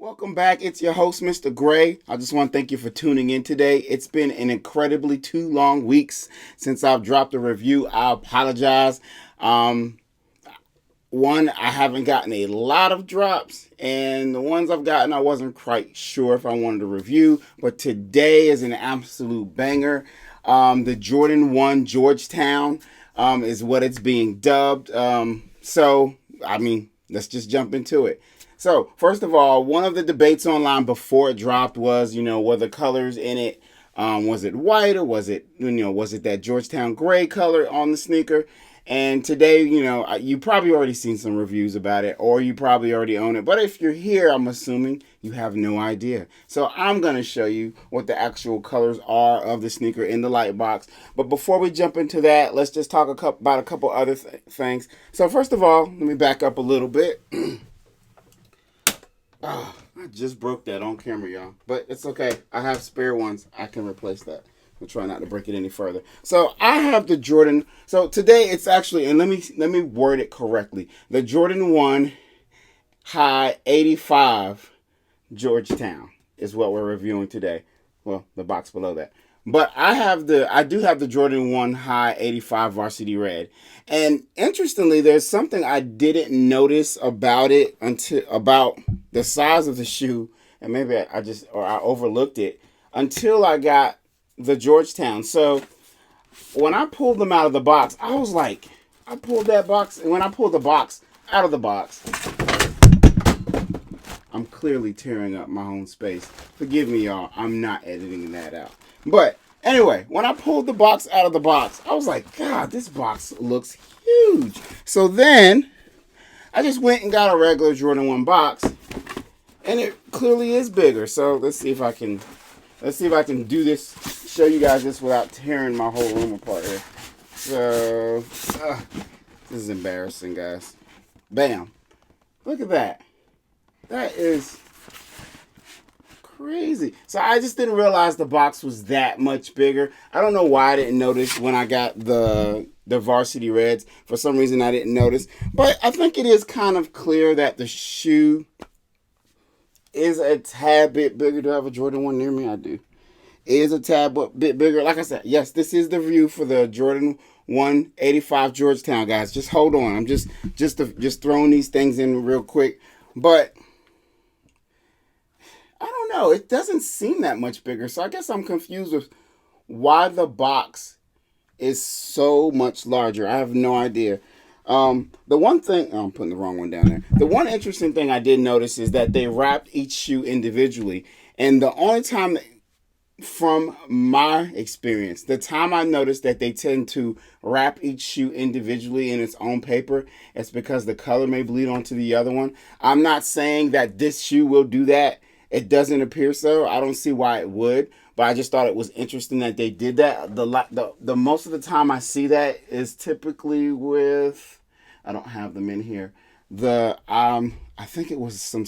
Welcome back. It's your host, Mr. Gray. I just want to thank you for tuning in today. It's been an incredibly 2 long weeks since I've dropped a review. I apologize. One, I haven't gotten a lot of drops, and the ones I've gotten, I wasn't quite sure if I wanted to review, but today is an absolute banger. The Jordan 1 Georgetown is what it's being dubbed. Let's just jump into it. So, first of all, one of the debates online before it dropped was, were the colors in it, was it white or was it that Georgetown gray color on the sneaker? And today, you probably already seen some reviews about it, or you probably already own it. But if you're here, I'm assuming you have no idea. So I'm going to show you what the actual colors are of the sneaker in the light box. But before we jump into that, let's just talk about a couple other things. So first of all, let me back up a little bit. Oh, I just broke that on camera, y'all. But it's okay. I have spare ones. I can replace that. I'll try not to break it any further. So I have the Jordan. So today it's actually, and let me word it correctly. The Jordan 1 High 85 Georgetown is what we're reviewing today. Well, the box below that. But I do have the Jordan 1 High 85 Varsity Red. And interestingly, there's something I didn't notice about it about the size of the shoe, and maybe I overlooked it until I got the Georgetown. So when I pulled them out of the box, I was like, I pulled that box, and when I pulled the box out of the box, I'm clearly tearing up my own space. Forgive me, y'all. I'm not editing that out. But anyway, when I pulled the box out of the box, I was like, God, this box looks huge. So then I just went and got a regular Jordan 1 box, and it clearly is bigger. So let's see if I can do this, show you guys this without tearing my whole room apart here. So this is embarrassing, guys. Bam. Look at that. That is crazy. So I just didn't realize the box was that much bigger. I don't know why I didn't notice when I got the Varsity Reds. For some reason I didn't notice. But I think it is kind of clear that the shoe is a tad bit bigger. Do I have a Jordan 1 near me? I do. It is a tad bit bigger. Like I said, yes, this is the review for the Jordan 1 85 Georgetown, guys. Just hold on. I'm just throwing these things in real quick. But I don't know. It doesn't seem that much bigger. So I guess I'm confused with why the box is so much larger. I have no idea. The one thing, I'm putting the wrong one down there. The one interesting thing I did notice is that they wrapped each shoe individually. And the only time, from my experience, the time I noticed that they tend to wrap each shoe individually in its own paper, it's because the color may bleed onto the other one. I'm not saying that this shoe will do that. It doesn't appear so. I don't see why it would. But I just thought it was interesting that they did that. The most of the time I see that is typically with, I don't have them in here. I think it was some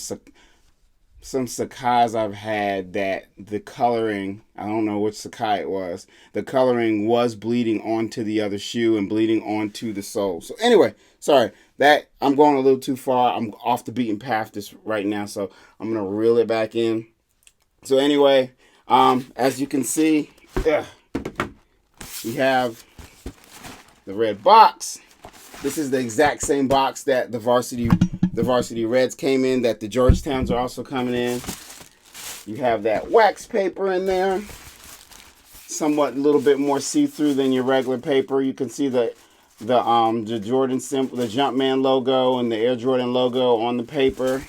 Sakai's I've had that the coloring, I don't know which Sakai it was. The coloring was bleeding onto the other shoe and bleeding onto the sole. So anyway, sorry that I'm going a little too far. I'm off the beaten path this right now, so I'm gonna reel it back in. So anyway. As you can see, we have the red box. This is the exact same box that the varsity Reds came in, that the Georgetowns are also coming in. You have that wax paper in there, somewhat a little bit more see-through than your regular paper. You can see the Jordan symbol, the Jumpman logo, and the Air Jordan logo on the paper.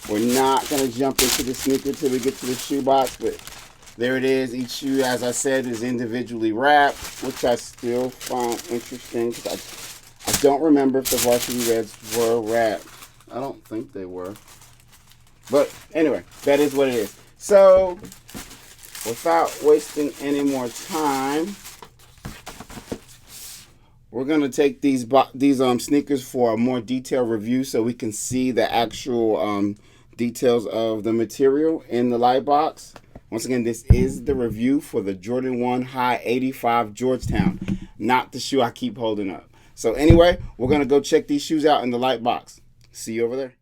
We're not going to jump into the sneaker till we get to the shoe box, but there it is. Each shoe, as I said, is individually wrapped, which I still find interesting because I don't remember if the Varsity Reds were wrapped. I don't think they were. But anyway, that is what it is. So, without wasting any more time, we're going to take these sneakers for a more detailed review so we can see the actual details of the material in the light box. Once again, this is the review for the Jordan 1 High 85 Georgetown, not the shoe I keep holding up. So anyway, we're going to go check these shoes out in the light box. See you over there.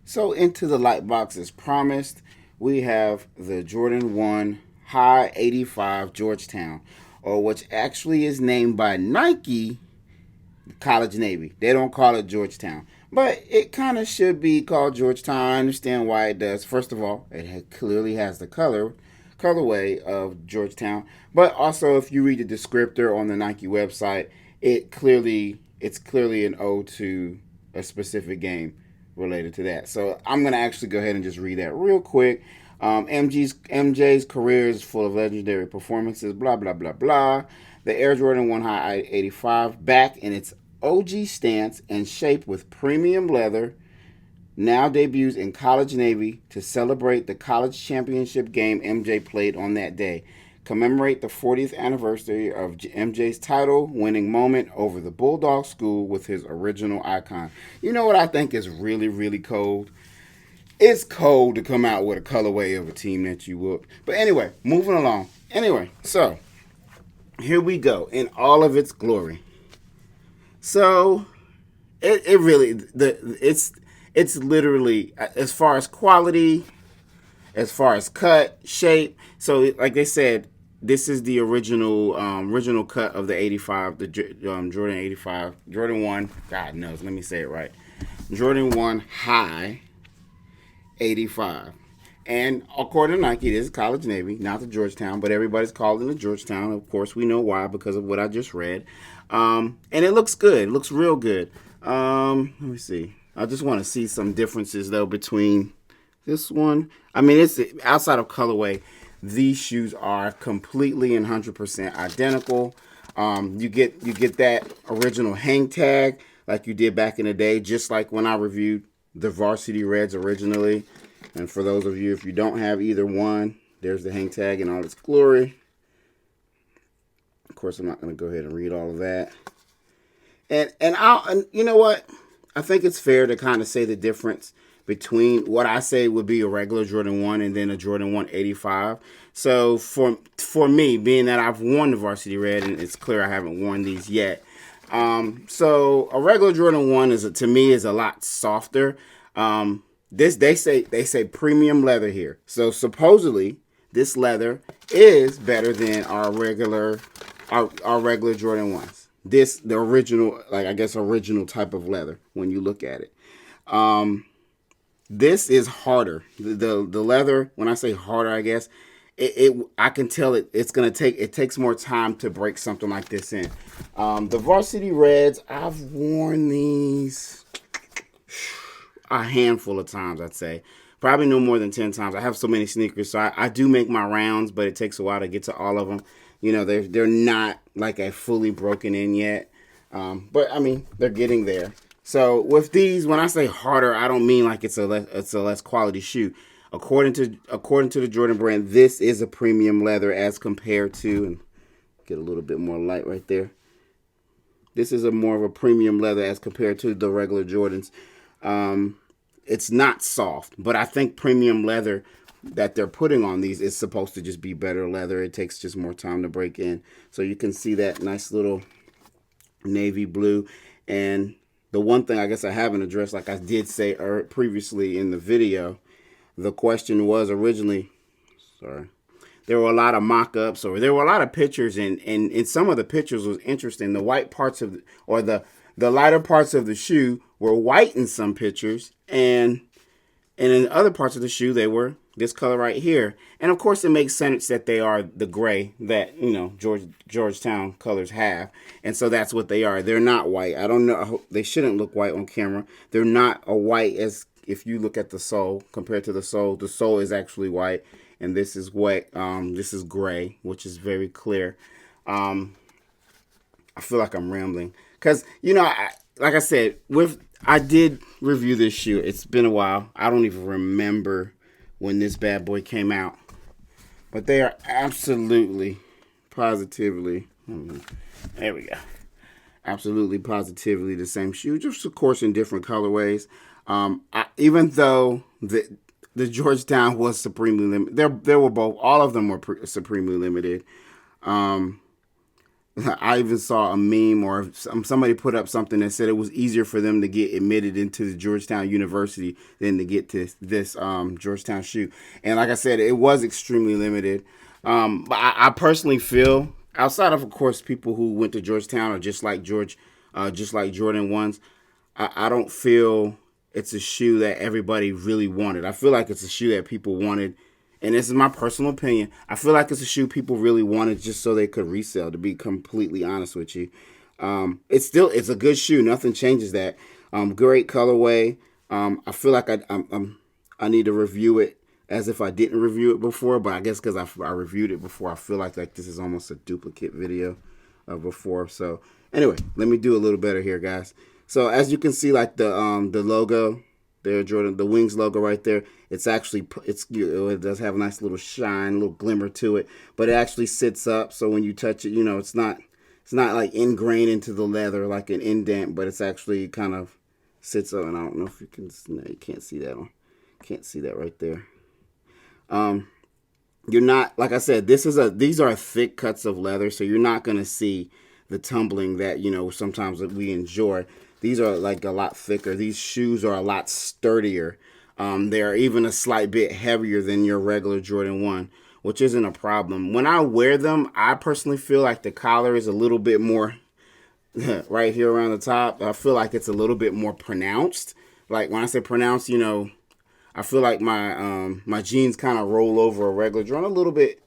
So into the light box as promised, we have the Jordan 1 High 85 Georgetown, or which actually is named by Nike College Navy. They don't call it Georgetown. But it kind of should be called Georgetown. I understand why it does. First of all, clearly has the colorway of Georgetown. But also, if you read the descriptor on the Nike website, it's clearly an ode to a specific game related to that. So I'm gonna actually go ahead and just read that real quick. MJ's career is full of legendary performances. Blah blah blah blah. The Air Jordan 1 High 85 back in its OG stance and shape with premium leather now debuts in College Navy to celebrate the college championship game MJ played on that day. Commemorate the 40th anniversary of MJ's title winning moment over the Bulldog School with his original icon. You know what I think is really, really cold? It's cold to come out with a colorway of a team that you whooped. But anyway, moving along. Anyway, so here we go in all of its glory. So it really it's literally, as far as quality, as far as cut, shape. So like they said, this is the original cut of the 85, the Jordan 85, Jordan 1. God knows, let me say it right. Jordan 1 High 85. And according to Nike, this is College Navy, not the Georgetown, but everybody's calling it Georgetown. Of course, we know why, because of what I just read. And it looks good. It looks real good. Let me see. I just want to see some differences, though, between this one. I mean, it's outside of colorway. These shoes are completely and 100% identical. You get that original hang tag like you did back in the day, just like when I reviewed the Varsity Reds originally. And for those of you, if you don't have either one, there's the hang tag in all its glory. Of course, I'm not going to go ahead and read all of that. And you know what? I think it's fair to kind of say the difference between what I say would be a regular Jordan 1 and then a Jordan 1 85. So for me, being that I've worn the Varsity Red, and it's clear I haven't worn these yet. So a regular Jordan 1 to me is a lot softer. They say premium leather here. So supposedly this leather is better than our regular Jordan 1s. The original, like I guess original type of leather when you look at it. This is harder. The leather, when I say harder, I guess I can tell it takes more time to break something like this in. The Varsity Reds, I've worn these a handful of times, I'd say. Probably no more than 10 times. I have so many sneakers, so I do make my rounds, but it takes a while to get to all of them. You know, they're not like a fully broken in yet. But I mean, they're getting there. So with these, when I say harder, I don't mean like it's a less quality shoe. According to the Jordan brand, this is a premium leather as compared to, and get a little bit more light right there. This is more of a premium leather as compared to the regular Jordans. It's not soft, but I think premium leather that they're putting on these is supposed to just be better leather. It takes just more time to break in. So you can see that nice little navy blue. And the one thing I guess I haven't addressed, like I did say previously in the video, the question was originally, there were a lot of mock-ups, or there were a lot of pictures, and some of the pictures was interesting. The white parts of, or the lighter parts of the shoe were white in some pictures, and in other parts of the shoe, they were this color right here. And of course, it makes sense that they are the gray that, you know, Georgetown colors have. And so that's what they are. They're not white. I don't know. They shouldn't look white on camera. They're not a white as if you look at the sole compared to the sole. The sole is actually white, and this is white. This is gray, which is very clear. I feel like I'm rambling because, you know, like I said, I did review this shoe. It's been a while. I don't even remember when this bad boy came out. But they are absolutely, positively, there we go. Absolutely, positively the same shoe, just of course in different colorways. Even though the Georgetown was supremely limited, there were both, all of them were supremely limited. I even saw a meme or somebody put up something that said it was easier for them to get admitted into the Georgetown University than to get to this Georgetown shoe. And like I said, it was extremely limited. But I personally feel, outside of course, people who went to Georgetown or just like just like Jordan ones, I don't feel it's a shoe that everybody really wanted. I feel like it's a shoe that people wanted, and this is my personal opinion. I feel like it's a shoe people really wanted just so they could resell. To be completely honest with you, it's a good shoe. Nothing changes that. Great colorway. I feel like I need to review it as if I didn't review it before, but I guess because I reviewed it before, I feel like this is almost a duplicate video of before. So anyway, let me do a little better here, guys. So as you can see, like the logo there, Jordan, the Wings logo right there, it does have a nice little shine, little glimmer to it, but it actually sits up. So when you touch it, it's not like ingrained into the leather like an indent, but it's actually kind of sits up. And I don't know if you can, no, you can't see that one. Can't see that right there. You're not, like I said, these are thick cuts of leather, so you're not gonna see the tumbling that sometimes we enjoy. These are like a lot thicker. These shoes are a lot sturdier. They're even a slight bit heavier than your regular Jordan 1, which isn't a problem. When I wear them, I personally feel like the collar is a little bit more right here around the top. I feel like it's a little bit more pronounced. Like when I say pronounced, I feel like my jeans kind of roll over a regular Jordan a little bit,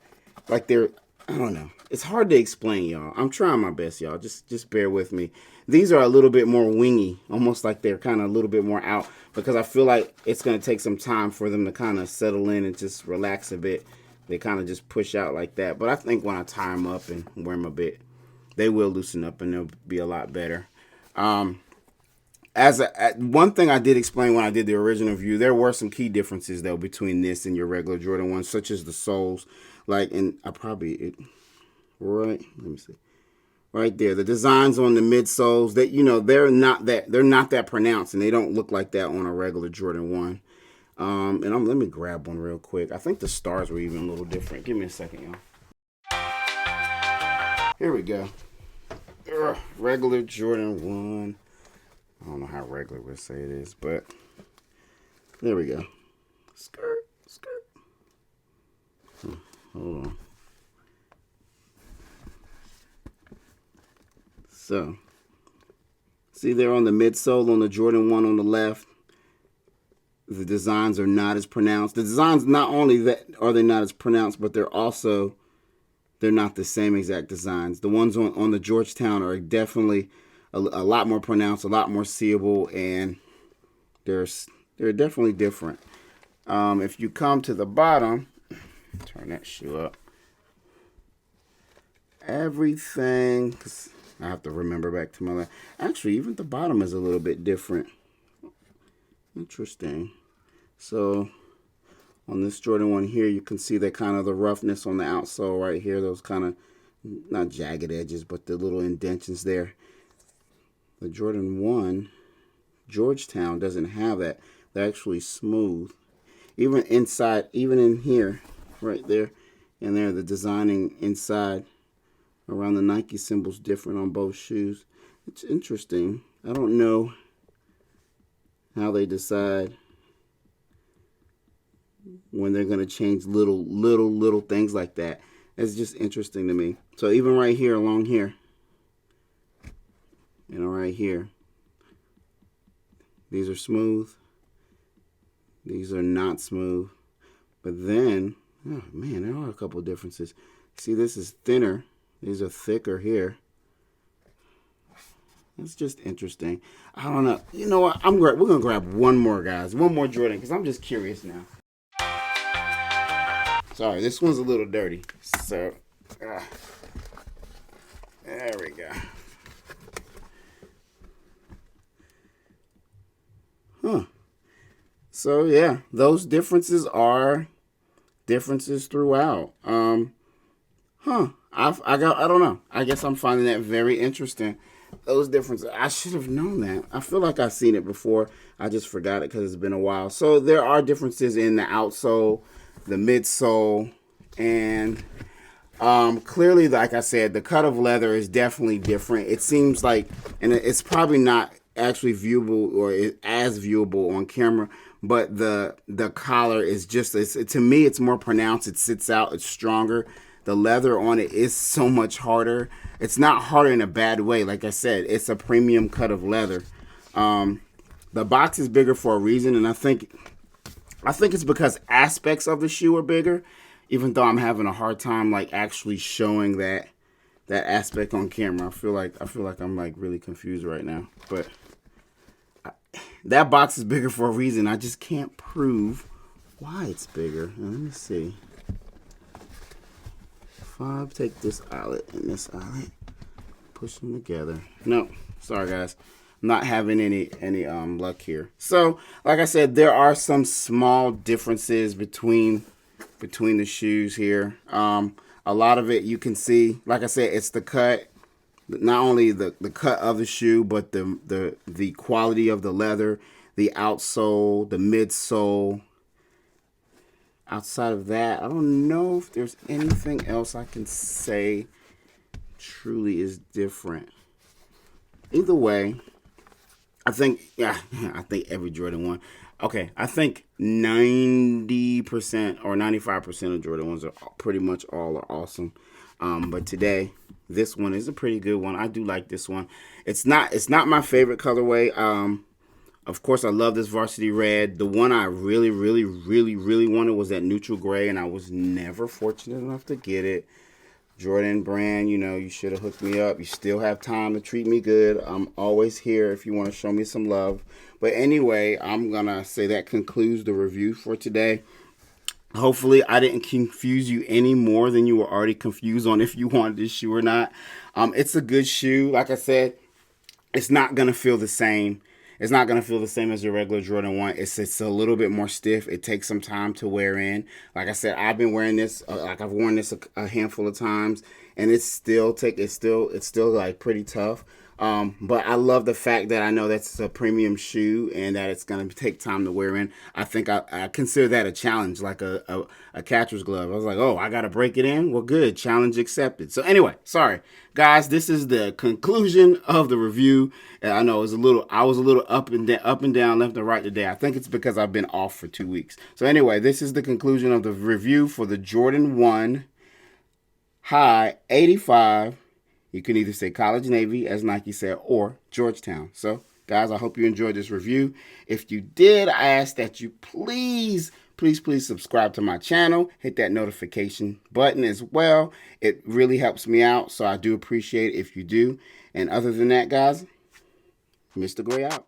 like they're, I don't know. It's hard to explain, y'all. I'm trying my best, y'all. Just bear with me. These are a little bit more wingy, almost like they're kind of a little bit more out, because I feel like it's going to take some time for them to kind of settle in and just relax a bit. They kind of just push out like that. But I think when I tie them up and wear them a bit, they will loosen up and they'll be a lot better. One thing I did explain when I did the original review, there were some key differences though between this and your regular Jordan 1, such as the soles. Like, and right, let me see, right there, the designs on the midsoles, that they're not that pronounced, and they don't look like that on a regular Jordan 1. Let me grab one real quick. I think the stars were even a little different. Give me a second, y'all. Here we go. Regular Jordan 1. I don't know how regular we'll say it is, but there we go. Skirt. Hold on. So, see there on the midsole on the Jordan 1 on the left, the designs are not as pronounced. The designs, not only that are they not as pronounced, but they're not the same exact designs. The ones on the Georgetown are definitely a lot more pronounced, a lot more seeable, and they're definitely different. If you come to the bottom, turn that shoe up. Everything, 'cause I have to remember back to my left. Actually, even the bottom is a little bit different. Interesting. So on this Jordan 1 here, you can see that kind of the roughness on the outsole right here. Those kind of, not jagged edges, but the little indentions there. The Jordan 1 Georgetown doesn't have that. They're actually smooth. Even inside, even in here, right there, and there, the designing inside around the Nike symbol's different on both shoes. It's interesting. I don't know how they decide when they're going to change little things like that. It's just interesting to me. So even right here, along here, right here, these are smooth. These are not smooth. But then, oh man, there are a couple differences. See, this is thinner. These are thicker here. It's just interesting. I don't know. You know what? We're going to grab one more, guys. One more Jordan, because I'm just curious now. Sorry, this one's a little dirty. So, there we go. Huh. So, yeah, those differences are differences throughout. I don't know. I guess I'm finding that very interesting. Those differences. I should have known that. I feel like I've seen it before. I just forgot it because it's been a while. So there are differences in the outsole, the midsole, and Clearly, like I said, the cut of leather is definitely different. It seems like, and it's probably not actually viewable or as viewable on camera, but the collar is just, to me, it's more pronounced. It sits out. It's stronger. The leather on it is so much harder. It's not harder in a bad way. Like I said, it's a premium cut of leather. The box is bigger for a reason, and I think it's because aspects of the shoe are bigger, even though I'm having a hard time like actually showing that aspect on camera. I feel like I'm like really confused right now. But that box is bigger for a reason. I just can't prove why it's bigger. Now, let me see. If I take this eyelet and this eyelet, push them together. No, sorry guys. Not having any luck here. So, like I said, there are some small differences between the shoes here. A lot of it you can see. Like I said, it's the cut. Not only the cut of the shoe, but the quality of the leather, the outsole, the midsole. Outside of that, I don't know if there's anything else I can say truly is different. Either way, I think every Jordan 1. Okay, I think 90% or 95% of Jordan 1s are pretty much all are awesome. But today, this one is a pretty good one. I do like this one. It's not my favorite colorway. Of course, I love this varsity red. The one I really, really, really, really wanted was that neutral gray, and I was never fortunate enough to get it. Jordan brand, you should have hooked me up. You still have time to treat me good. I'm always here if you want to show me some love. But anyway, I'm going to say that concludes the review for today. Hopefully, I didn't confuse you any more than you were already confused on if you wanted this shoe or not. It's a good shoe. Like I said, it's not going to feel the same. It's not going to feel the same as your regular Jordan 1. It's a little bit more stiff. It takes some time to wear in. Like I said, I've been wearing this, I've worn this a handful of times, and it's still like pretty tough. But I love the fact that I know that's a premium shoe and that it's going to take time to wear in. I think I consider that a challenge, like a catcher's glove. I was like, oh, I got to break it in? Well, good. Challenge accepted. So anyway, sorry. Guys, this is the conclusion of the review. I know I was a little up and down, left and right today. I think it's because I've been off for 2 weeks. So anyway, this is the conclusion of the review for the Jordan 1 High 85. You can either say College Navy, as Nike said, or Georgetown. So, guys, I hope you enjoyed this review. If you did, I ask that you please subscribe to my channel. Hit that notification button as well. It really helps me out, so I do appreciate it if you do. And other than that, guys, Mr. Gray out.